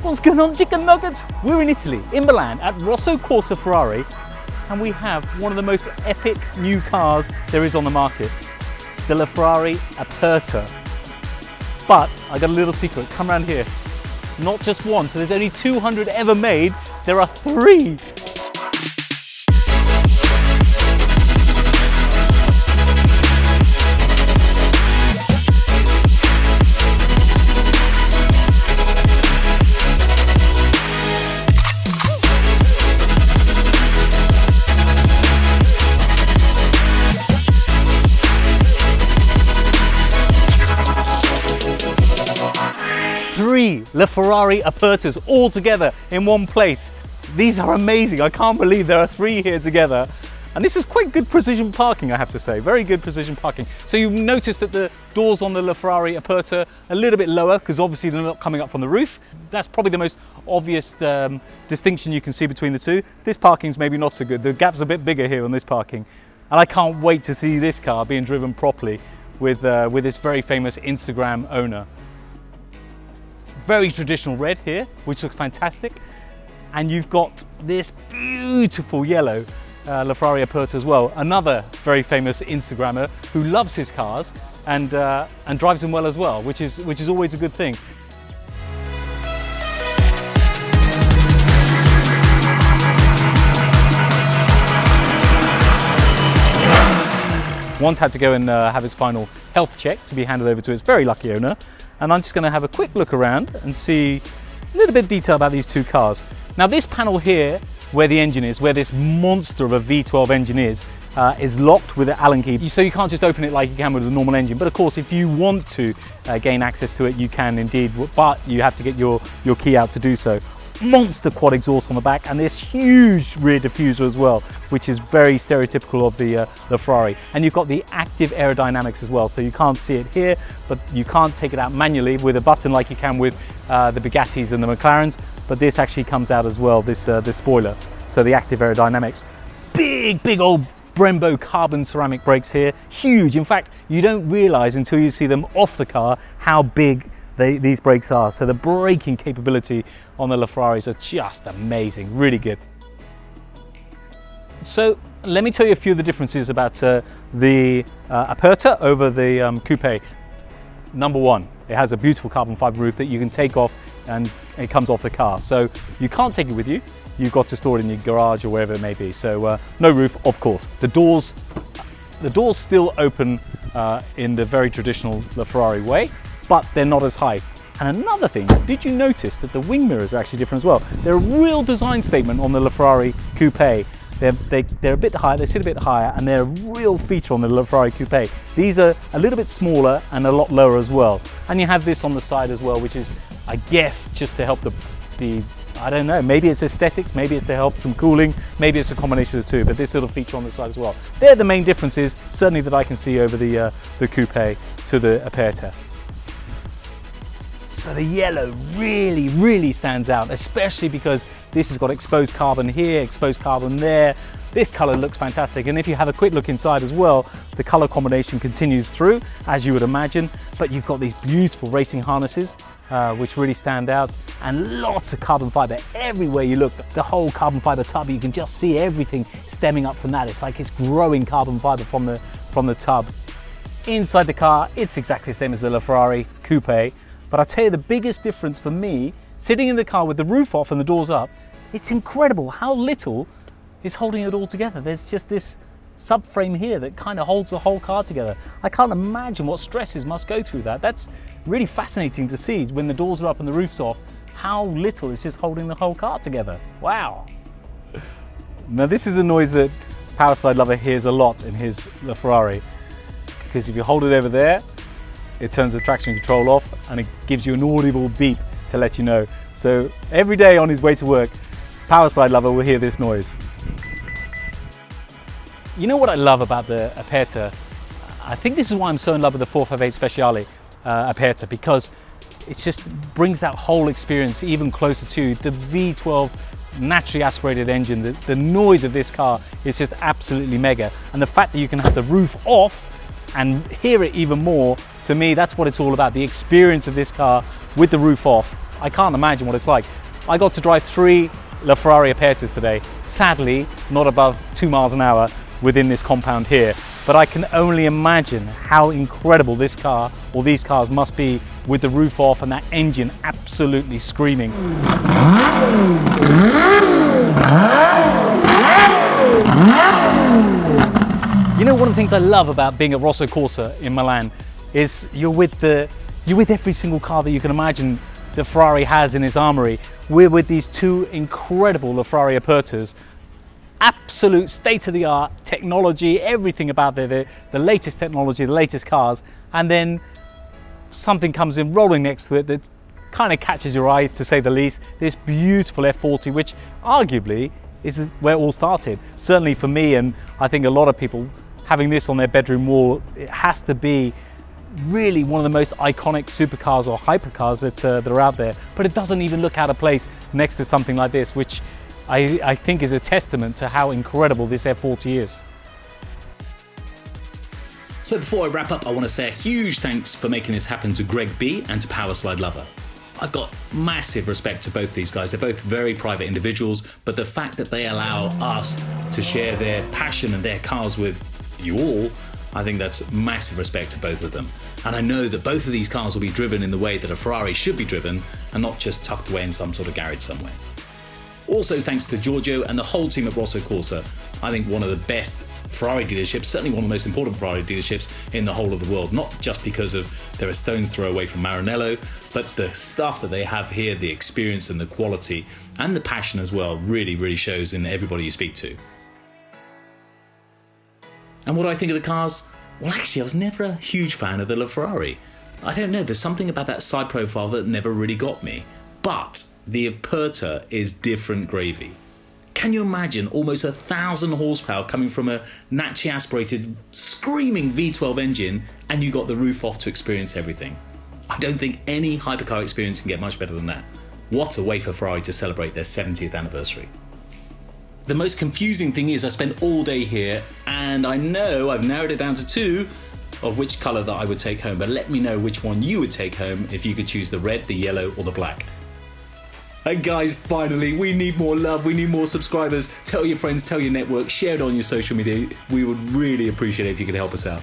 What's going on, chicken nuggets? We're in Italy, in Milan, at Rosso Corsa Ferrari, and we have one of the most epic new cars there is on the market, the LaFerrari Aperta. But I got a little secret, come around here. Not just one, so there's only 200 ever made, there are 3. 3 LaFerrari Apertas all together in one place. These are amazing. I can't believe there are 3 here together. And this is quite good precision parking, I have to say. Very good precision parking. So you notice that the doors on the LaFerrari Aperta are a little bit lower because obviously they're not coming up from the roof. That's probably the most obvious distinction you can see between the two. This parking's maybe not so good. The gap's a bit bigger here on this parking. And I can't wait to see this car being driven properly with this very famous Instagram owner. Very traditional red here, which looks fantastic. And you've got this beautiful yellow LaFerrari Aperta as well. Another very famous Instagrammer who loves his cars and drives them well as well, which is always a good thing. Once had to go and have his final health check to be handed over to his very lucky owner. And I'm just going to have a quick look around and see a little bit of detail about these 2 cars. Now this panel here, where the engine is, where this monster of a V12 engine is locked with an Allen key. So you can't just open it like you can with a normal engine. But of course, if you want to gain access to it, you can indeed, but you have to get your key out to do so. Monster quad exhaust on the back and this huge rear diffuser as well, which is very stereotypical of the Ferrari. And you've got the active aerodynamics as well, so you can't see it here, but you can't take it out manually with a button like you can with the Bugattis and the McLarens, but this actually comes out as well, this spoiler. So the active aerodynamics. Big old Brembo carbon ceramic brakes here, huge. In fact, you don't realize until you see them off the car how big these brakes are. So the braking capability on the LaFerraris are just amazing, really good. So let me tell you a few of the differences about the Aperta over the Coupe. Number 1, it has a beautiful carbon fiber roof that you can take off and it comes off the car. So you can't take it with you, you've got to store it in your garage or wherever it may be. So no roof, of course. The doors still open in the very traditional LaFerrari way, but they're not as high. And another thing, did you notice that the wing mirrors are actually different as well? They're a real design statement on the LaFerrari Coupe. They're a bit higher, they sit a bit higher, and they're a real feature on the LaFerrari Coupe. These are a little bit smaller and a lot lower as well. And you have this on the side as well, which is, I guess, just to help the I don't know, maybe it's aesthetics, maybe it's to help some cooling, maybe it's a combination of the two, but this little feature on the side as well. They're the main differences, certainly that I can see over the Coupe to the Aperta. So the yellow really stands out, especially because this has got exposed carbon here, exposed carbon there. This color looks fantastic, and if you have a quick look inside as well, the color combination continues through, as you would imagine, but you've got these beautiful racing harnesses, which really stand out, and lots of carbon fiber everywhere you look. The whole carbon fiber tub, you can just see everything stemming up from that. It's like it's growing carbon fiber from the tub. Inside the car, it's exactly the same as the LaFerrari Coupe, but I'll tell you the biggest difference for me, sitting in the car with the roof off and the doors up, it's incredible how little is holding it all together. There's just this subframe here that kind of holds the whole car together. I can't imagine what stresses must go through that. That's really fascinating to see when the doors are up and the roof's off, how little is just holding the whole car together. Wow. Now this is a noise that Powerslide Lover hears a lot in his LaFerrari, because if you hold it over there, it turns the traction control off and it gives you an audible beep to let you know. So every day on his way to work, Powerslide Lover will hear this noise. You know what I love about the Aperta? I think this is why I'm so in love with the 458 Speciale Aperta, because it just brings that whole experience even closer to the V12 naturally aspirated engine. The noise of this car is just absolutely mega. And the fact that you can have the roof off and hear it even more, to me, that's what it's all about. The experience of this car with the roof off I can't imagine what it's like. I got to drive 3 LaFerrari Apertas today. Sadly, not above 2 miles an hour within this compound here. But I can only imagine how incredible this car or these cars must be with the roof off and that engine absolutely screaming. You know, one of the things I love about being at Rosso Corsa in Milan is you're with every single car that you can imagine that Ferrari has in its armory. We're with these 2 incredible LaFerrari Apertas, absolute state-of-the-art technology, everything about the latest technology, the latest cars, and then something comes in rolling next to it that kind of catches your eye, to say the least. This beautiful F40, which arguably is where it all started. Certainly for me, and I think a lot of people, having this on their bedroom wall, it has to be really one of the most iconic supercars or hypercars that are out there. But it doesn't even look out of place next to something like this, which I think is a testament to how incredible this F40 is. So before I wrap up, I want to say a huge thanks for making this happen to Greg B and to Powerslide Lover. I've got massive respect to both these guys. They're both very private individuals, but the fact that they allow us to share their passion and their cars with you all, I think that's massive respect to both of them. And I know that both of these cars will be driven in the way that a Ferrari should be driven and not just tucked away in some sort of garage somewhere. Also thanks to Giorgio and the whole team at Rosso Corsa. I think one of the best Ferrari dealerships, certainly one of the most important Ferrari dealerships in the whole of the world, not just because of they're a stone's throw away from Maranello, but the stuff that they have here, the experience and the quality and the passion as well, really shows in everybody you speak to. And what do I think of the cars? Well, actually, I was never a huge fan of the LaFerrari. I don't know, there's something about that side profile that never really got me. But the Aperta is different gravy. Can you imagine almost 1,000 horsepower coming from a naturally aspirated, screaming V12 engine, and you got the roof off to experience everything? I don't think any hypercar experience can get much better than that. What a way for Ferrari to celebrate their 70th anniversary. The most confusing thing is I spent all day here, and I know I've narrowed it down to 2 of which colour that I would take home, but let me know which one you would take home if you could choose the red, the yellow or the black. And guys, finally, we need more love, we need more subscribers. Tell your friends, tell your network, share it on your social media. We would really appreciate it if you could help us out.